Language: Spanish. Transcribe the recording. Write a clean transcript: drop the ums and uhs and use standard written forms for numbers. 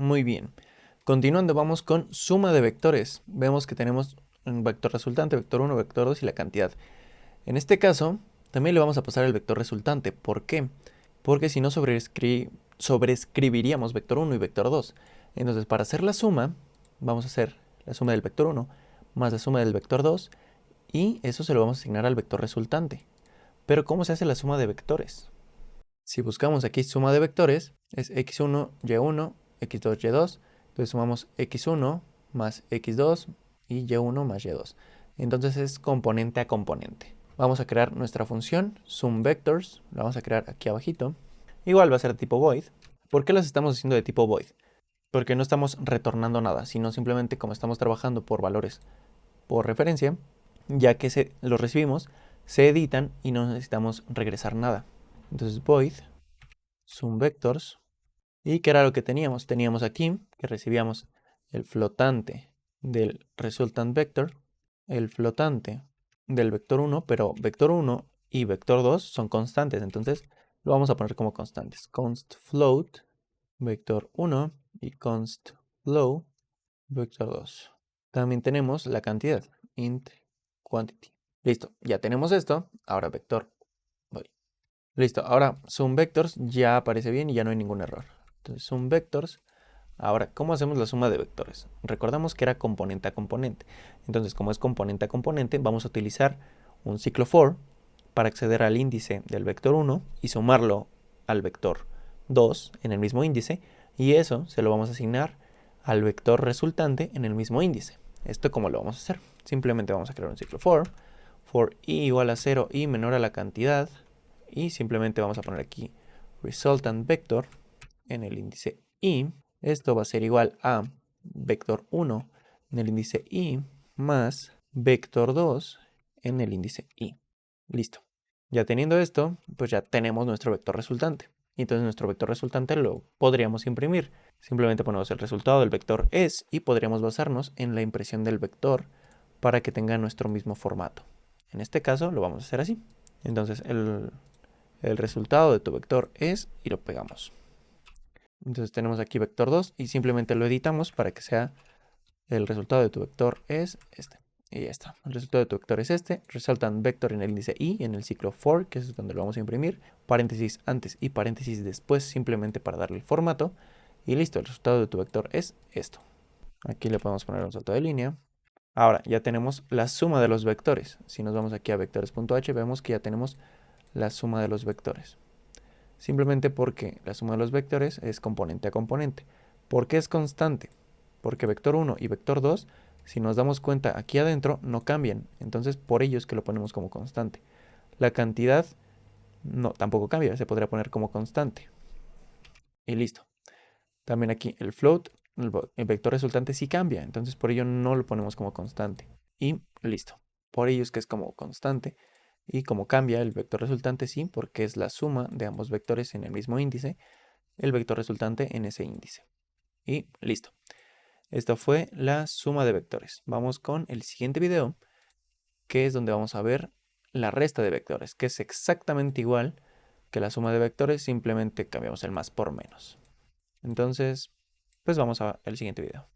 Muy bien. Continuando, vamos con suma de vectores. Vemos que tenemos un vector resultante, vector 1, vector 2 y la cantidad. En este caso, también le vamos a pasar el vector resultante. ¿Por qué? Porque si no sobreescribiríamos vector 1 y vector 2. Entonces, para hacer la suma, vamos a hacer la suma del vector 1 más la suma del vector 2 y eso se lo vamos a asignar al vector resultante. Pero ¿cómo se hace la suma de vectores? Si buscamos aquí suma de vectores, es x1, y1, x2, y2. Entonces sumamos x1 más x2 y y1 más y2. Entonces es componente a componente. Vamos a crear nuestra función sumVectors. La vamos a crear aquí abajito. Igual va a ser de tipo void. ¿Por qué las estamos haciendo de tipo void? Porque no estamos retornando nada, sino simplemente como estamos trabajando por valores por referencia, ya que los recibimos, se editan y no necesitamos regresar nada. Entonces void sumVectors. ¿Y qué era lo que teníamos? Teníamos aquí que recibíamos el flotante del resultant vector, el flotante del vector 1, pero vector 1 y vector 2 son constantes, entonces lo vamos a poner como constantes. Const float vector 1 y const flow vector 2. También tenemos la cantidad, int quantity. Listo, ya tenemos esto. Ahora vector. Listo, ahora sumVectors ya aparece bien y ya no hay ningún error. Entonces sumVectors. Ahora, ¿cómo hacemos la suma de vectores? Recordamos que era componente a componente. Entonces, como es componente a componente, vamos a utilizar un ciclo for para acceder al índice del vector 1 y sumarlo al vector 2 en el mismo índice. Y eso se lo vamos a asignar al vector resultante en el mismo índice. ¿Esto cómo lo vamos a hacer? Simplemente vamos a crear un ciclo for i igual a 0 y menor a la cantidad. Y simplemente vamos a poner aquí resultant vector en el índice i. Esto va a ser igual a vector 1 en el índice i más vector 2 en el índice i. Listo. Ya teniendo esto, pues ya tenemos nuestro vector resultante. Entonces nuestro vector resultante lo podríamos imprimir. Simplemente ponemos el resultado del vector es y podríamos basarnos en la impresión del vector para que tenga nuestro mismo formato. En este caso lo vamos a hacer así. Entonces el resultado de tu vector es y lo pegamos. Entonces tenemos aquí vector 2 y simplemente lo editamos para que sea el resultado de tu vector es este. Y ya está. El resultado de tu vector es este. Resultant vector en el índice i, en el ciclo for, que es donde lo vamos a imprimir. Paréntesis antes y paréntesis después, simplemente para darle el formato. Y listo, el resultado de tu vector es esto. Aquí le podemos poner un salto de línea. Ahora, ya tenemos la suma de los vectores. Si nos vamos aquí a vectores.h, vemos que ya tenemos la suma de los vectores. Simplemente porque la suma de los vectores es componente a componente. ¿Por qué es constante? Porque vector 1 y vector 2, si nos damos cuenta aquí adentro, no cambian. Entonces por ello es que lo ponemos como constante. La cantidad no, tampoco cambia, se podría poner como constante. Y listo. También aquí el float, el vector resultante sí cambia, entonces por ello no lo ponemos como constante. Y listo. Por ello es que es como constante. Y como cambia el vector resultante sí, porque es la suma de ambos vectores en el mismo índice, el vector resultante en ese índice. Y listo. Esto fue la suma de vectores. Vamos con el siguiente video, que es donde vamos a ver la resta de vectores, que es exactamente igual que la suma de vectores, simplemente cambiamos el más por menos. Entonces, pues vamos al siguiente video.